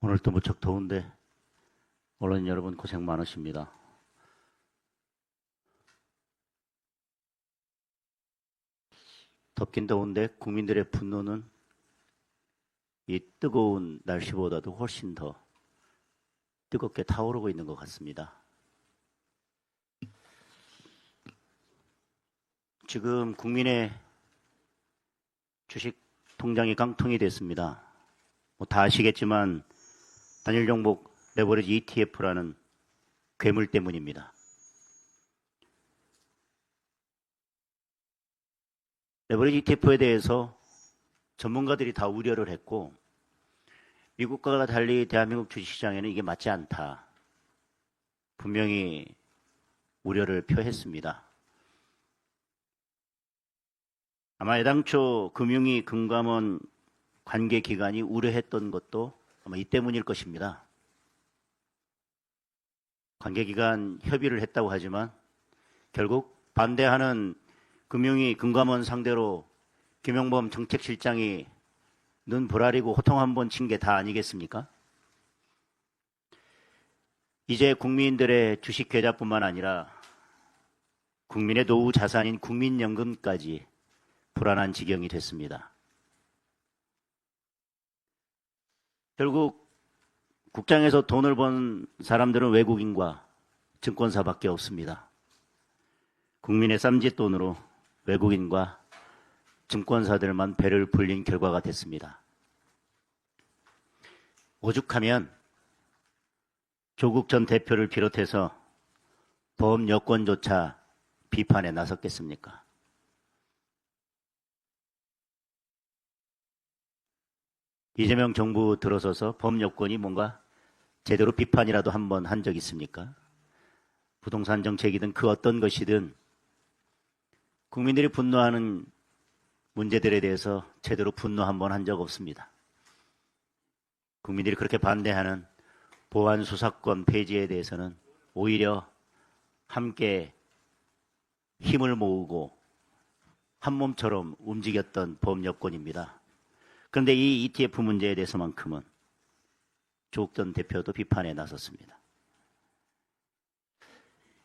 오늘도 무척 더운데 언론인 여러분 고생 많으십니다. 덥긴 더운데 국민들의 분노는 이 뜨거운 날씨보다도 훨씬 더 뜨겁게 타오르고 있는 것 같습니다. 지금 국민의 주식 통장이 깡통이 됐습니다. 다 아시겠지만 단일 종목 레버리지 ETF라는 괴물 때문입니다. 레버리지 ETF에 대해서 전문가들이 다 우려를 했고 미국과 달리 대한민국 주식시장에는 이게 맞지 않다. 분명히 우려를 표했습니다. 아마 애당초 금융위 금감원 관계기관이 우려했던 것도 아마 이 때문일 것입니다. 관계기관 협의를 했다고 하지만 결국 반대하는 금융위 금감원 상대로 김용범 정책실장이 눈 부라리고 호통 한번 친 게 다 아니겠습니까? 이제 국민들의 주식 계좌뿐만 아니라 국민의 노후 자산인 국민연금까지 불안한 지경이 됐습니다. 결국 국장에서 돈을 번 사람들은 외국인과 증권사밖에 없습니다. 국민의 쌈짓돈으로 외국인과 증권사들만 배를 불린 결과가 됐습니다. 오죽하면 조국 전 대표를 비롯해서 범 여권조차 비판에 나섰겠습니까? 이재명 정부 들어서서 범 여권이 뭔가 제대로 비판이라도 한번 한 적 있습니까? 부동산 정책이든 그 어떤 것이든 국민들이 분노하는 문제들에 대해서 제대로 분노 한번 한 적 없습니다. 국민들이 그렇게 반대하는 보안 수사권 폐지에 대해서는 오히려 함께 힘을 모으고 한 몸처럼 움직였던 범 여권입니다. 그런데 이 ETF 문제에 대해서만큼은 조국 전 대표도 비판에 나섰습니다.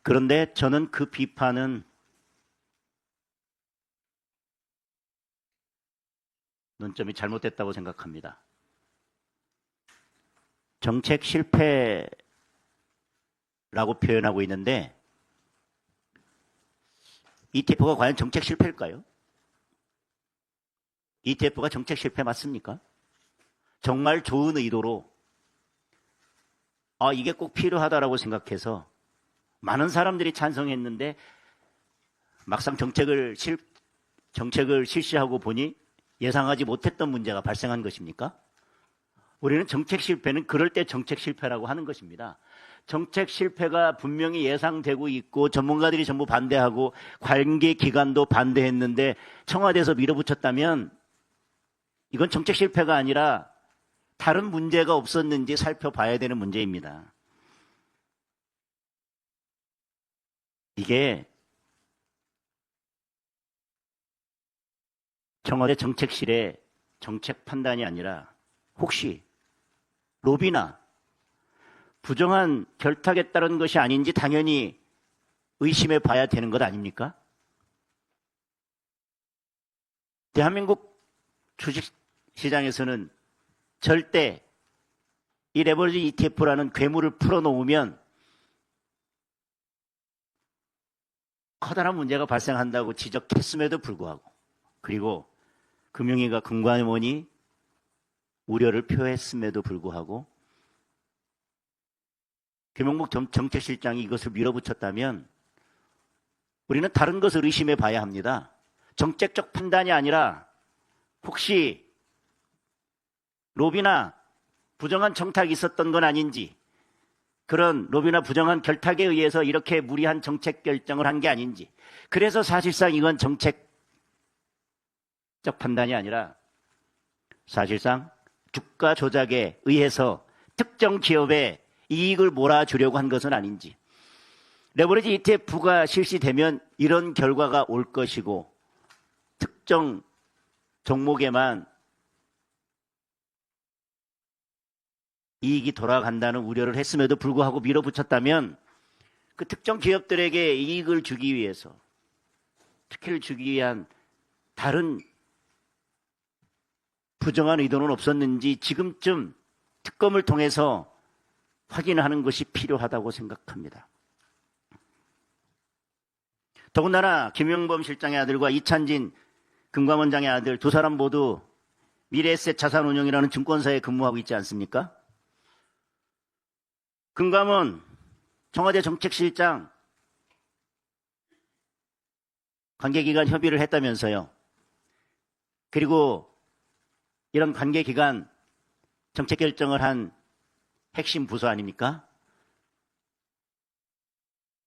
그런데 저는 그 비판은 논점이 잘못됐다고 생각합니다. 정책 실패라고 표현하고 있는데 ETF가 과연 정책 실패일까요? ETF가 정책 실패 맞습니까? 정말 좋은 의도로 이게 꼭 필요하다라고 생각해서 많은 사람들이 찬성했는데 막상 정책을 실시하고 보니 예상하지 못했던 문제가 발생한 것입니까? 우리는 정책 실패는 그럴 때 정책 실패라고 하는 것입니다. 정책 실패가 분명히 예상되고 있고 전문가들이 전부 반대하고 관계기관도 반대했는데 청와대에서 밀어붙였다면 이건 정책 실패가 아니라 다른 문제가 없었는지 살펴봐야 되는 문제입니다. 이게 청와대 정책실의 정책 판단이 아니라 혹시 로비나 부정한 결탁에 따른 것이 아닌지 당연히 의심해 봐야 되는 것 아닙니까? 대한민국 주식시장에서는 절대 이 레버리지 ETF라는 괴물을 풀어놓으면 커다란 문제가 발생한다고 지적했음에도 불구하고 그리고 금융위가 금감원이 우려를 표했음에도 불구하고 김용범 정책실장이 이것을 밀어붙였다면 우리는 다른 것을 의심해 봐야 합니다. 정책적 판단이 아니라 혹시 로비나 부정한 청탁이 있었던 건 아닌지 그런 로비나 부정한 결탁에 의해서 이렇게 무리한 정책 결정을 한 게 아닌지 그래서 사실상 이건 정책적 판단이 아니라 사실상 주가 조작에 의해서 특정 기업에 이익을 몰아주려고 한 것은 아닌지 레버리지 ETF가 실시되면 이런 결과가 올 것이고 특정 종목에만 이익이 돌아간다는 우려를 했음에도 불구하고 밀어붙였다면 그 특정 기업들에게 이익을 주기 위해서, 특혜를 주기 위한 다른 부정한 의도는 없었는지 지금쯤 특검을 통해서 확인하는 것이 필요하다고 생각합니다. 더군다나 김영범 실장의 아들과 이찬진 금감원장의 아들 두 사람 모두 미래에셋 자산운용이라는 증권사에 근무하고 있지 않습니까? 금감원, 청와대 정책실장 관계기관 협의를 했다면서요. 그리고 이런 관계기관 정책 결정을 한 핵심 부서 아닙니까?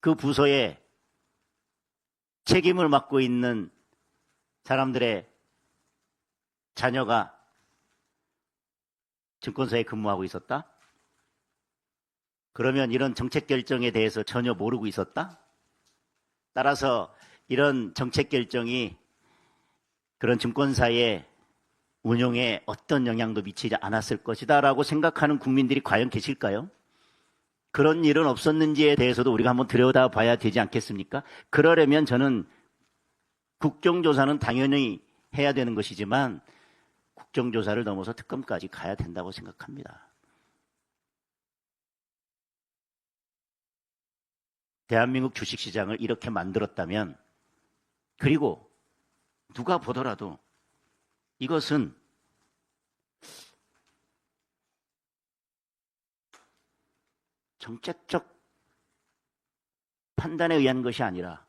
그 부서에 책임을 맡고 있는 사람들의 자녀가 증권사에 근무하고 있었다? 그러면 이런 정책 결정에 대해서 전혀 모르고 있었다? 따라서 이런 정책 결정이 그런 증권사의 운용에 어떤 영향도 미치지 않았을 것이다 라고 생각하는 국민들이 과연 계실까요? 그런 일은 없었는지에 대해서도 우리가 한번 들여다봐야 되지 않겠습니까? 그러려면 저는 국정조사는 당연히 해야 되는 것이지만 국정조사를 넘어서 특검까지 가야 된다고 생각합니다. 대한민국 주식시장을 이렇게 만들었다면, 그리고 누가 보더라도 이것은 정책적 판단에 의한 것이 아니라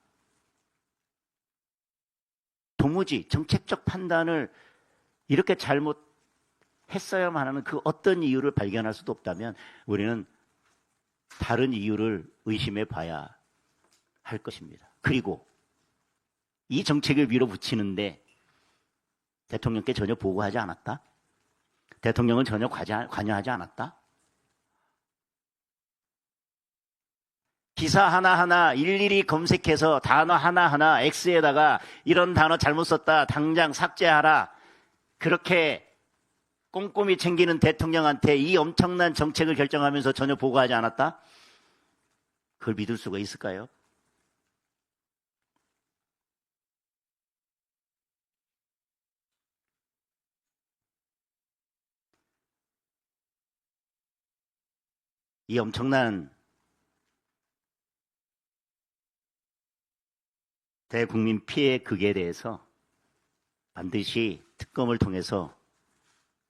도무지 정책적 판단을 이렇게 잘못했어야만 하는 그 어떤 이유를 발견할 수도 없다면 우리는 다른 이유를 의심해 봐야 할 것입니다. 그리고 이 정책을 밀어붙이는데 대통령께 전혀 보고하지 않았다? 대통령은 전혀 관여하지 않았다? 기사 하나하나 일일이 검색해서 단어 하나하나 X에다가 이런 단어 잘못 썼다, 당장 삭제하라, 그렇게 꼼꼼히 챙기는 대통령한테 이 엄청난 정책을 결정하면서 전혀 보고하지 않았다? 그걸 믿을 수가 있을까요? 이 엄청난 대국민 피해 극에 대해서 반드시 특검을 통해서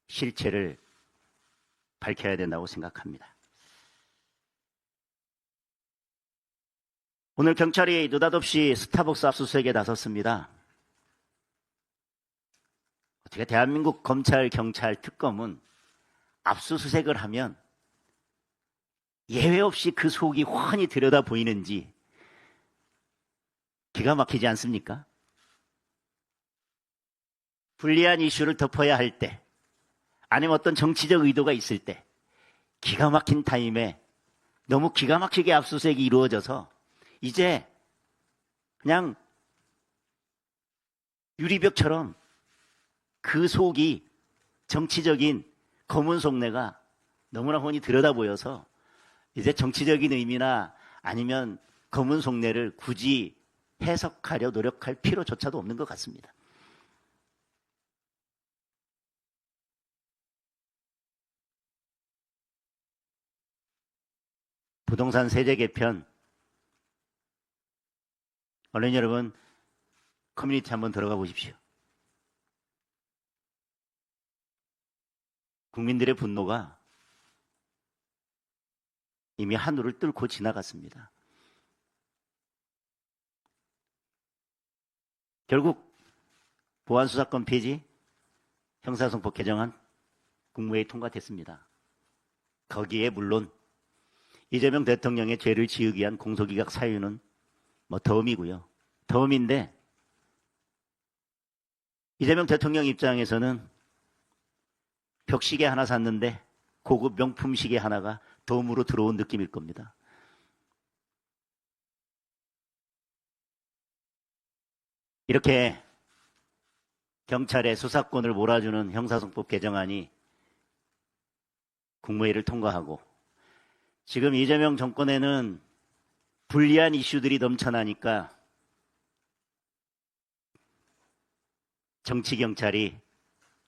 실체를 밝혀야 된다고 생각합니다. 오늘 경찰이 느닷없이 스타벅스 압수수색에 나섰습니다. 어떻게 대한민국 검찰, 경찰, 특검은 압수수색을 하면 예외 없이 그 속이 훤히 들여다 보이는지 기가 막히지 않습니까? 불리한 이슈를 덮어야 할 때, 아니면 어떤 정치적 의도가 있을 때 기가 막힌 타임에 너무 기가 막히게 압수수색이 이루어져서 이제 그냥 유리벽처럼 그 속이 정치적인 검은 속내가 너무나 훤히 들여다 보여서 이제 정치적인 의미나 아니면 검은 속내를 굳이 해석하려 노력할 필요조차도 없는 것 같습니다. 부동산 세제 개편, 언론 여러분 커뮤니티 한번 들어가 보십시오. 국민들의 분노가 이미 하늘을 뚫고 지나갔습니다. 결국 보안수사권 폐지, 형사성법 개정안 국무회의 통과됐습니다. 거기에 물론 이재명 대통령의 죄를 지우기 위한 공소기각 사유는 덤이고요. 덤인데 이재명 대통령 입장에서는 벽시계 하나 샀는데 고급 명품 시계 하나가 덤으로 들어온 느낌일 겁니다. 이렇게 경찰의 수사권을 몰아주는 형사성법 개정안이 국무회의를 통과하고 지금 이재명 정권에는 불리한 이슈들이 넘쳐나니까 정치경찰이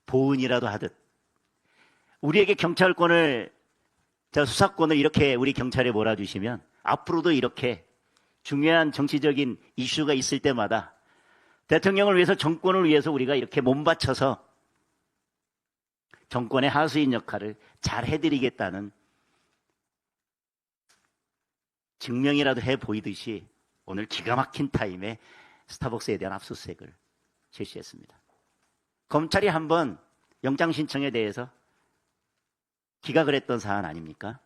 보은이라도 하듯 우리에게 경찰권을, 수사권을 이렇게 우리 경찰에 몰아주시면 앞으로도 이렇게 중요한 정치적인 이슈가 있을 때마다 대통령을 위해서, 정권을 위해서 우리가 이렇게 몸바쳐서 정권의 하수인 역할을 잘 해드리겠다는 증명이라도 해 보이듯이 오늘 기가 막힌 타임에 스타벅스에 대한 압수수색을 실시했습니다. 검찰이 한번 영장 신청에 대해서 기각을 했던 사안 아닙니까?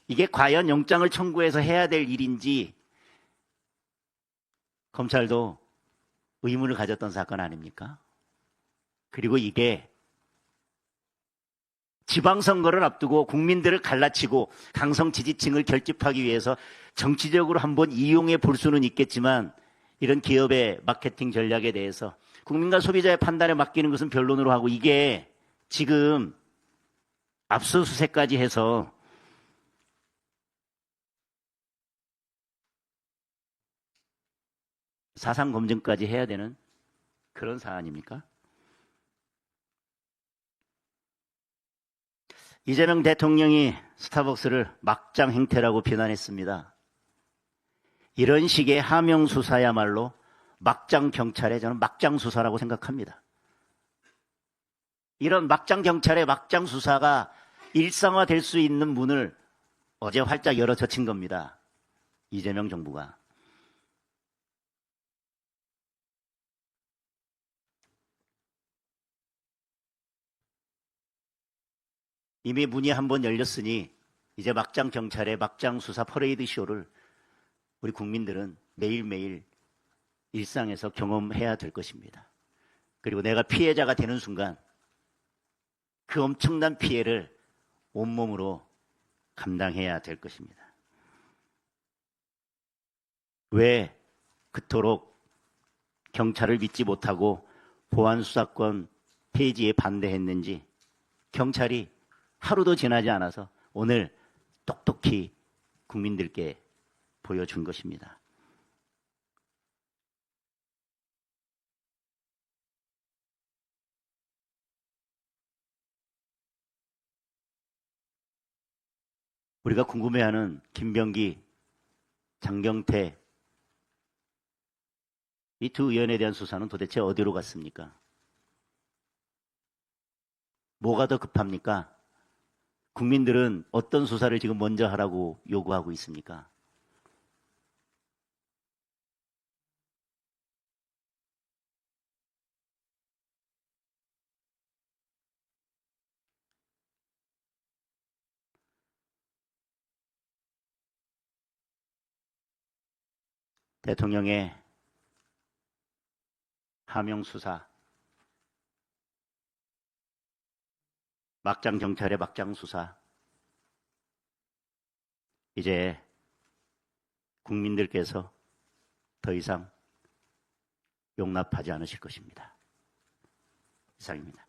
이게 과연 영장을 청구해서 해야 될 일인지 검찰도 의문을 가졌던 사건 아닙니까? 그리고 이게 지방선거를 앞두고 국민들을 갈라치고 강성 지지층을 결집하기 위해서 정치적으로 한번 이용해 볼 수는 있겠지만, 이런 기업의 마케팅 전략에 대해서 국민과 소비자의 판단에 맡기는 것은 변론으로 하고, 이게 지금 압수수색까지 해서 사상검증까지 해야 되는 그런 사안입니까? 이재명 대통령이 스타벅스를 막장 행태라고 비난했습니다. 이런 식의 하명 수사야말로 막장 경찰의, 저는 막장 수사라고 생각합니다. 이런 막장 경찰의 막장 수사가 일상화될 수 있는 문을 어제 활짝 열어 젖힌 겁니다. 이재명 정부가. 이미 문이 한번 열렸으니 이제 막장 경찰의 막장 수사 퍼레이드 쇼를 우리 국민들은 매일매일 일상에서 경험해야 될 것입니다. 그리고 내가 피해자가 되는 순간 그 엄청난 피해를 온몸으로 감당해야 될 것입니다. 왜 그토록 경찰을 믿지 못하고 보안수사권 폐지에 반대했는지 경찰이 하루도 지나지 않아서 오늘 똑똑히 국민들께 보여준 것입니다. 우리가 궁금해하는 김병기, 장경태 이 두 의원에 대한 수사는 도대체 어디로 갔습니까? 뭐가 더 급합니까? 국민들은 어떤 수사를 지금 먼저 하라고 요구하고 있습니까? 대통령의 하명 수사, 막장 경찰의 막장 수사, 이제 국민들께서 더 이상 용납하지 않으실 것입니다. 이상입니다.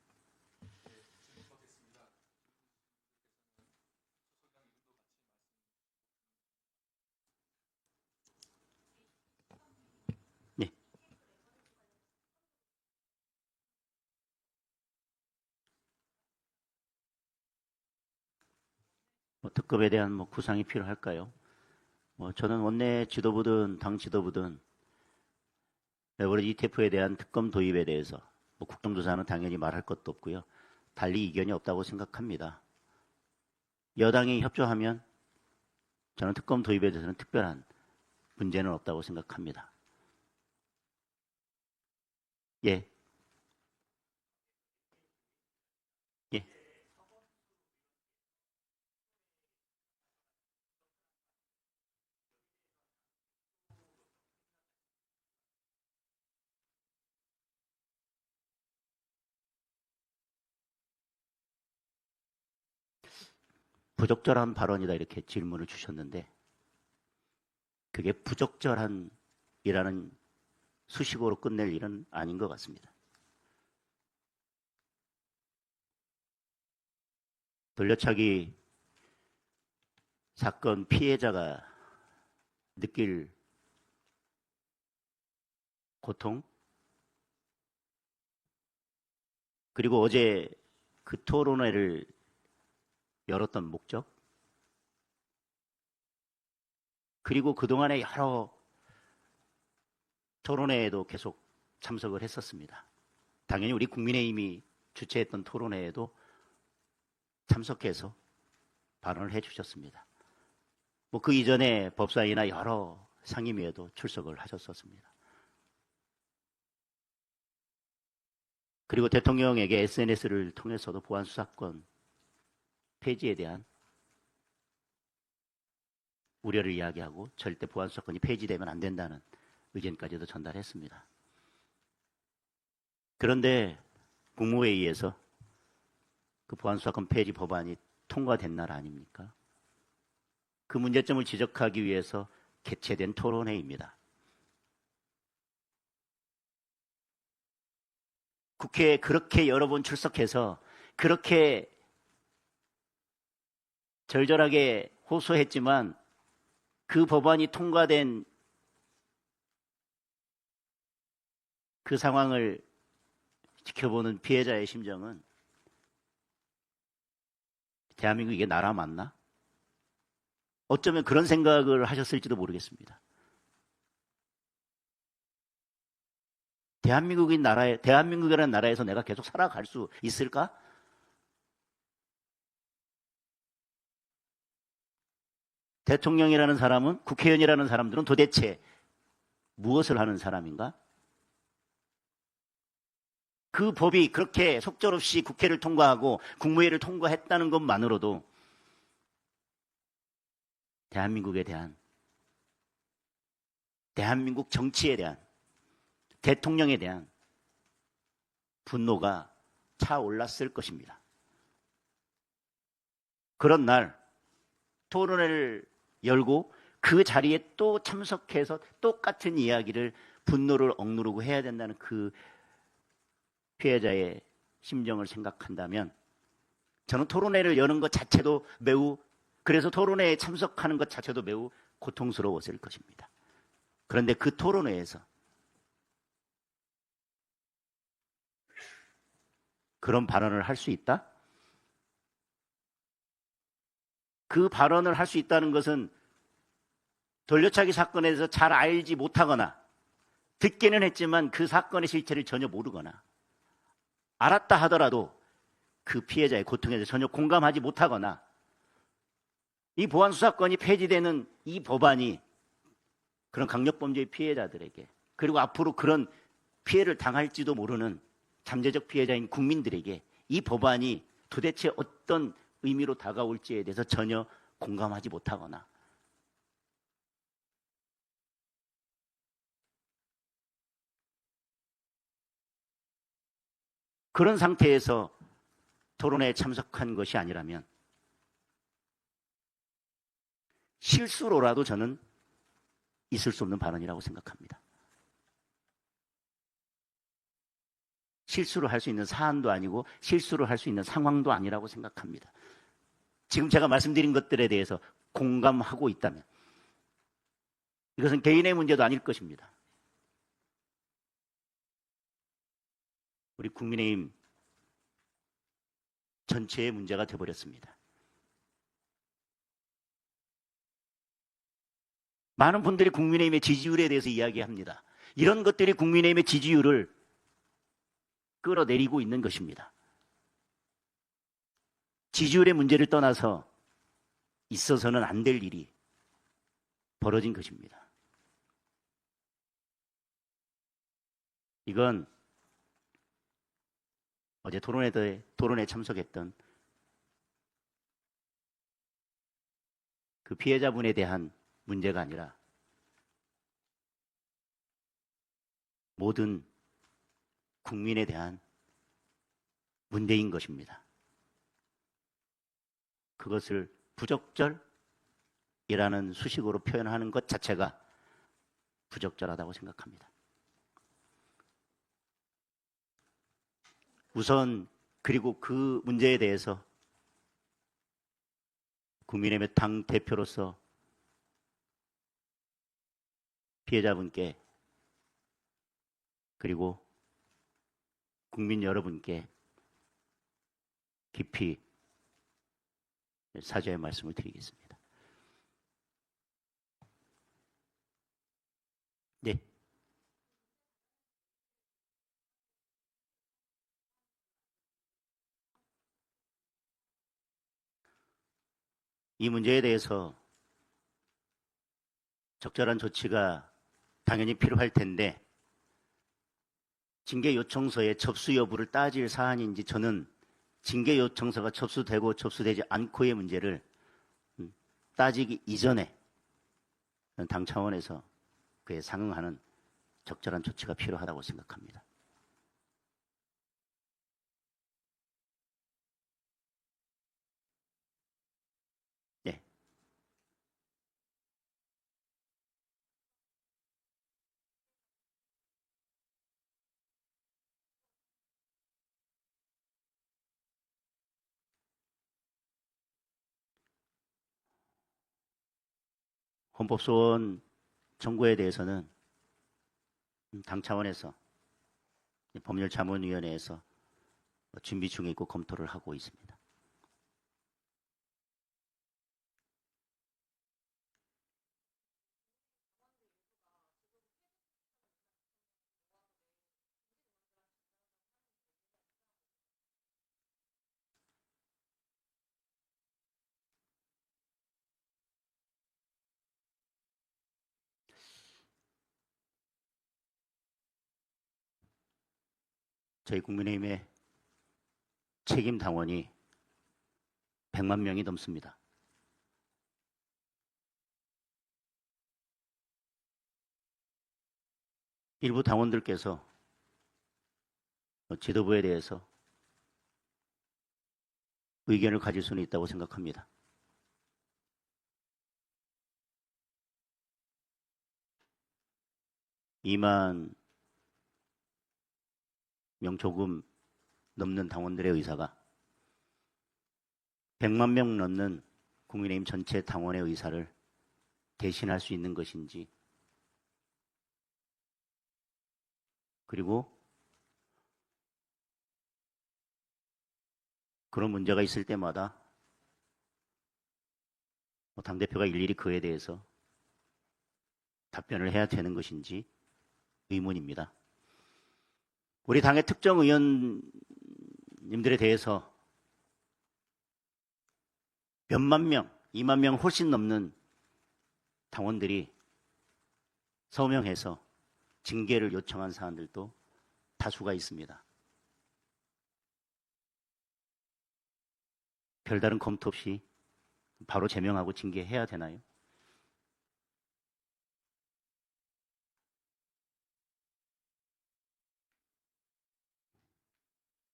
네. 특급에 대한 구상이 필요할까요? 저는 원내 지도부든 당 지도부든 레버리지 ETF에 대한 특검 도입에 대해서 국정조사는 당연히 말할 것도 없고요. 달리 이견이 없다고 생각합니다. 여당이 협조하면 저는 특검 도입에 대해서는 특별한 문제는 없다고 생각합니다. 예. 예. 부적절한 발언이다 이렇게 질문을 주셨는데, 그게 부적절한이라는 수식어로 끝낼 일은 아닌 것 같습니다. 돌려차기 사건 피해자가 느낄 고통, 그리고 어제 그 토론회를 열었던 목적, 그리고 그동안에 여러 토론회에도 계속 참석을 했었습니다. 당연히 우리 국민의힘이 주최했던 토론회에도 참석해서 발언을 해주셨습니다. 뭐 그 이전에 법사위나 여러 상임위에도 출석을 하셨었습니다. 그리고 대통령에게 SNS를 통해서도 보안수사권 폐지에 대한 우려를 이야기하고 절대 보안수사권이 폐지되면 안 된다는 의견까지도 전달했습니다. 그런데 국무회의에서 그 보안수사권 폐지 법안이 통과된 날 아닙니까? 그 문제점을 지적하기 위해서 개최된 토론회입니다. 국회에 그렇게 여러 번 출석해서 그렇게 절절하게 호소했지만 그 법안이 통과된 그 상황을 지켜보는 피해자의 심정은 대한민국 이게 나라 맞나? 어쩌면 그런 생각을 하셨을지도 모르겠습니다. 대한민국이라는 나라에서 내가 계속 살아갈 수 있을까? 대통령이라는 사람은, 국회의원이라는 사람들은 도대체 무엇을 하는 사람인가? 그 법이 그렇게 속절없이 국회를 통과하고 국무회의를 통과했다는 것만으로도 대한민국에 대한, 대한민국 정치에 대한, 대통령에 대한 분노가 차올랐을 것입니다. 그런 날 토론회를 열고 그 자리에 또 참석해서 똑같은 이야기를, 분노를 억누르고 해야 된다는 그 피해자의 심정을 생각한다면 저는 토론회를 여는 것 자체도 그래서 토론회에 참석하는 것 자체도 매우 고통스러웠을 것입니다. 그런데 그 토론회에서 그런 발언을 할 수 있다? 그 발언을 할 수 있다는 것은 돌려차기 사건에 대해서 잘 알지 못하거나 듣기는 했지만 그 사건의 실체를 전혀 모르거나 알았다 하더라도 그 피해자의 고통에 대해서 전혀 공감하지 못하거나 이 보안수사권이 폐지되는 이 법안이 그런 강력범죄의 피해자들에게, 그리고 앞으로 그런 피해를 당할지도 모르는 잠재적 피해자인 국민들에게 이 법안이 도대체 어떤 의미로 다가올지에 대해서 전혀 공감하지 못하거나 그런 상태에서 토론회에 참석한 것이 아니라면 실수로라도 저는 있을 수 없는 발언이라고 생각합니다. 실수를 할 수 있는 사안도 아니고 실수를 할 수 있는 상황도 아니라고 생각합니다. 지금 제가 말씀드린 것들에 대해서 공감하고 있다면 이것은 개인의 문제도 아닐 것입니다. 우리 국민의힘 전체의 문제가 되어버렸습니다. 많은 분들이 국민의힘의 지지율에 대해서 이야기합니다. 이런 것들이 국민의힘의 지지율을 끌어내리고 있는 것입니다. 지지율의 문제를 떠나서 있어서는 안 될 일이 벌어진 것입니다. 이건 어제 토론회에 참석했던 그 피해자분에 대한 문제가 아니라 모든 국민에 대한 문제인 것입니다. 그것을 부적절이라는 수식어로 표현하는 것 자체가 부적절하다고 생각합니다. 우선 그리고 그 문제에 대해서 국민의힘의 당 대표로서 피해자분께 그리고 국민 여러분께 깊이 사죄의 말씀을 드리겠습니다. 네. 이 문제에 대해서 적절한 조치가 당연히 필요할 텐데 징계 요청서의 접수 여부를 따질 사안인지 저는 징계 요청서가 접수되고 접수되지 않고의 문제를 따지기 이전에 당 차원에서 그에 상응하는 적절한 조치가 필요하다고 생각합니다. 네. 헌법소원 청구에 대해서는 당 차원에서 법률자문위원회에서 준비 중에 있고 검토를 하고 있습니다. 저희 국민의힘의 책임 당원이 100만 명이 넘습니다. 일부 당원들께서 지도부에 대해서 의견을 가질 수는 있다고 생각합니다. (2만) 명 조금 넘는 당원들의 의사가 100만 명 넘는 국민의힘 전체 당원의 의사를 대신할 수 있는 것인지, 그리고 그런 문제가 있을 때마다 당대표가 일일이 그에 대해서 답변을 해야 되는 것인지 의문입니다. 우리 당의 특정 의원님들에 대해서 몇만 명, 2만 명 훨씬 넘는 당원들이 서명해서 징계를 요청한 사안들도 다수가 있습니다. 별다른 검토 없이 바로 제명하고 징계해야 되나요?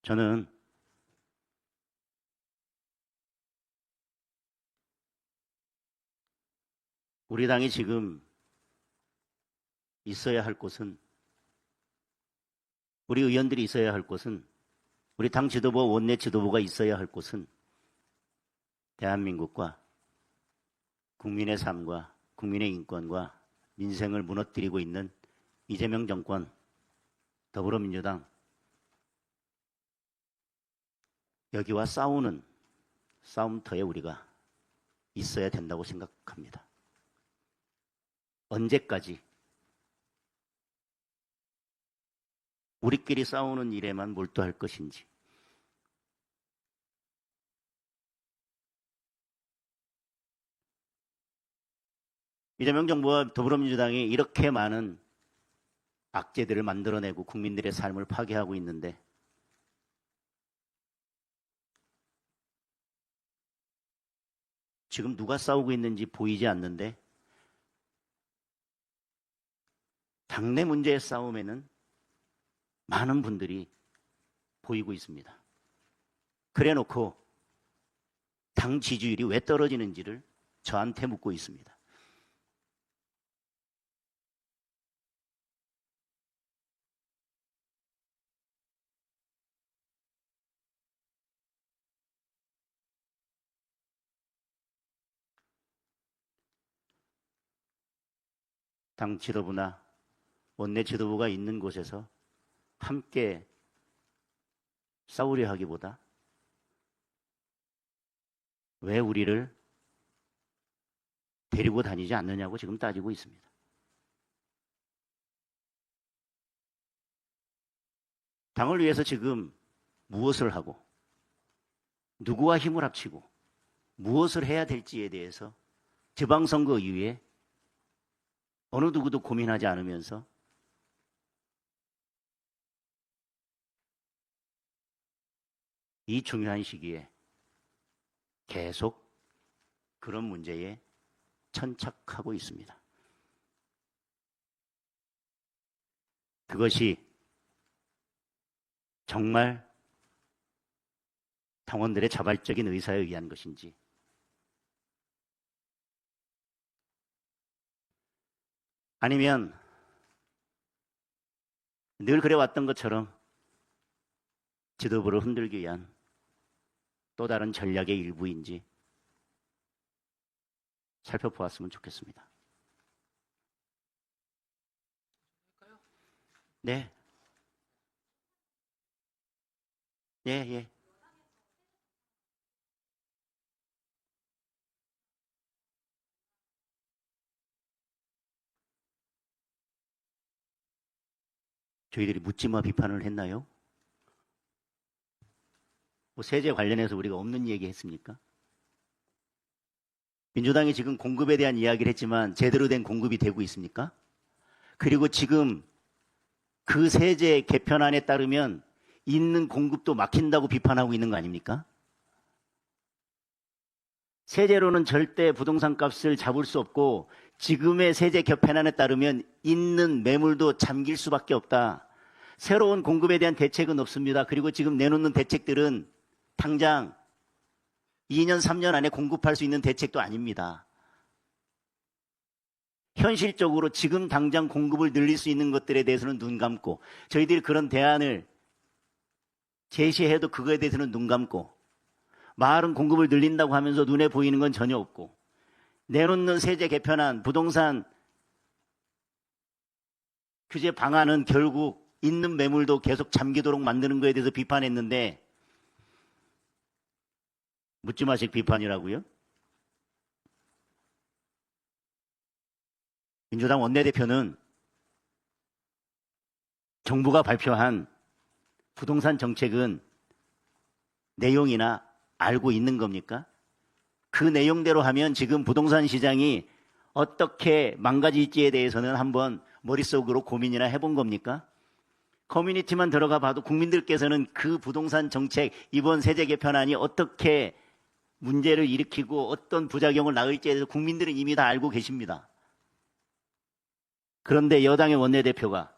저는 우리 당이 지금 있어야 할 곳은, 우리 의원들이 있어야 할 곳은, 우리 당 지도부, 원내 지도부가 있어야 할 곳은 대한민국과 국민의 삶과 국민의 인권과 민생을 무너뜨리고 있는 이재명 정권, 더불어민주당, 여기와 싸우는 싸움터에 우리가 있어야 된다고 생각합니다. 언제까지 우리끼리 싸우는 일에만 몰두할 것인지, 이재명 정부와 더불어민주당이 이렇게 많은 악재들을 만들어내고 국민들의 삶을 파괴하고 있는데 지금 누가 싸우고 있는지 보이지 않는데 당내 문제의 싸움에는 많은 분들이 보이고 있습니다. 그래놓고 당 지지율이 왜 떨어지는지를 저한테 묻고 있습니다. 당 지도부나 원내 지도부가 있는 곳에서 함께 싸우려 하기보다 왜 우리를 데리고 다니지 않느냐고 지금 따지고 있습니다. 당을 위해서 지금 무엇을 하고 누구와 힘을 합치고 무엇을 해야 될지에 대해서 지방선거 이후에 어느 누구도 고민하지 않으면서 이 중요한 시기에 계속 그런 문제에 천착하고 있습니다. 그것이 정말 당원들의 자발적인 의사에 의한 것인지, 아니면 늘 그래왔던 것처럼 지도부를 흔들기 위한 또 다른 전략의 일부인지 살펴보았으면 좋겠습니다. 네. 예. 저희들이 묻지마 비판을 했나요? 뭐 세제 관련해서 우리가 없는 얘기 했습니까? 민주당이 지금 공급에 대한 이야기를 했지만 제대로 된 공급이 되고 있습니까? 그리고 지금 그 세제 개편안에 따르면 있는 공급도 막힌다고 비판하고 있는 거 아닙니까? 세제로는 절대 부동산 값을 잡을 수 없고 지금의 세제 개편안에 따르면 있는 매물도 잠길 수밖에 없다. 새로운 공급에 대한 대책은 없습니다. 그리고 지금 내놓는 대책들은 당장 2년, 3년 안에 공급할 수 있는 대책도 아닙니다. 현실적으로 지금 당장 공급을 늘릴 수 있는 것들에 대해서는 눈 감고, 저희들이 그런 대안을 제시해도 그거에 대해서는 눈 감고, 마을은 공급을 늘린다고 하면서 눈에 보이는 건 전혀 없고, 내놓는 세제 개편안, 부동산 규제 방안은 결국 있는 매물도 계속 잠기도록 만드는 거에 대해서 비판했는데, 묻지마식 비판이라고요? 민주당 원내대표는 정부가 발표한 부동산 정책은 내용이나 알고 있는 겁니까? 그 내용대로 하면 지금 부동산 시장이 어떻게 망가질지에 대해서는 한번 머릿속으로 고민이나 해본 겁니까? 커뮤니티만 들어가 봐도 국민들께서는 그 부동산 정책, 이번 세제 개편안이 어떻게 문제를 일으키고 어떤 부작용을 낳을지에 대해서 국민들은 이미 다 알고 계십니다. 그런데 여당의 원내대표가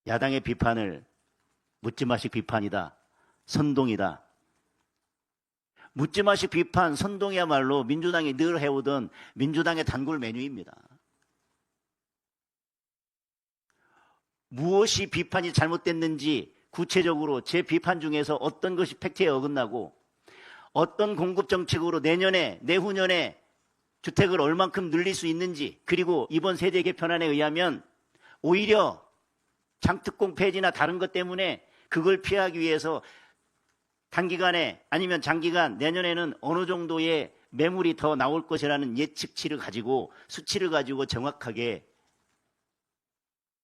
야당의 비판을 묻지마식 비판이다, 선동이다. 묻지마식 비판, 선동이야말로 민주당이 늘 해오던 민주당의 단골 메뉴입니다. 무엇이 비판이 잘못됐는지 구체적으로 제 비판 중에서 어떤 것이 팩트에 어긋나고 어떤 공급 정책으로 내년에, 내후년에 주택을 얼만큼 늘릴 수 있는지, 그리고 이번 세제 개편안에 의하면 오히려 장특공 폐지나 다른 것 때문에 그걸 피하기 위해서 단기간에 아니면 장기간 내년에는 어느 정도의 매물이 더 나올 것이라는 예측치를 가지고 수치를 가지고 정확하게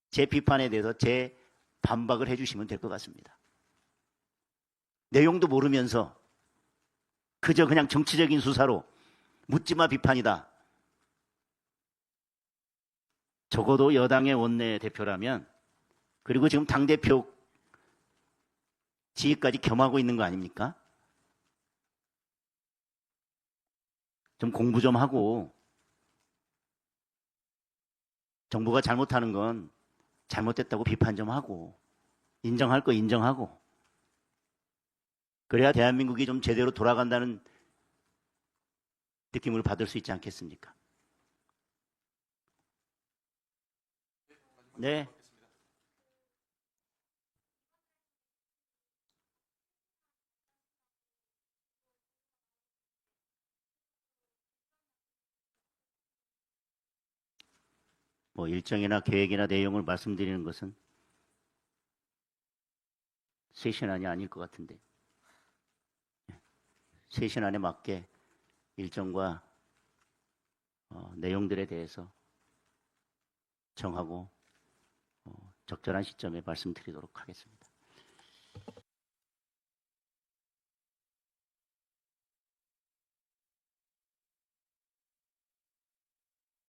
제 비판에 대해서 제 반박을 해주시면 될 것 같습니다. 내용도 모르면서 그저 그냥 정치적인 수사로 묻지마 비판이다. 적어도 여당의 원내대표라면, 그리고 지금 당대표 지위까지 겸하고 있는 거 아닙니까? 좀 공부 좀 하고, 정부가 잘못하는 건 잘못됐다고 비판 좀 하고, 인정할 거 인정하고, 그래야 대한민국이 좀 제대로 돌아간다는 느낌을 받을 수 있지 않겠습니까? 네. 뭐 일정이나 계획이나 내용을 말씀드리는 것은 쇄신안이 아닐 것 같은데, 쇄신안에 맞게 일정과 내용들에 대해서 정하고 적절한 시점에 말씀드리도록 하겠습니다.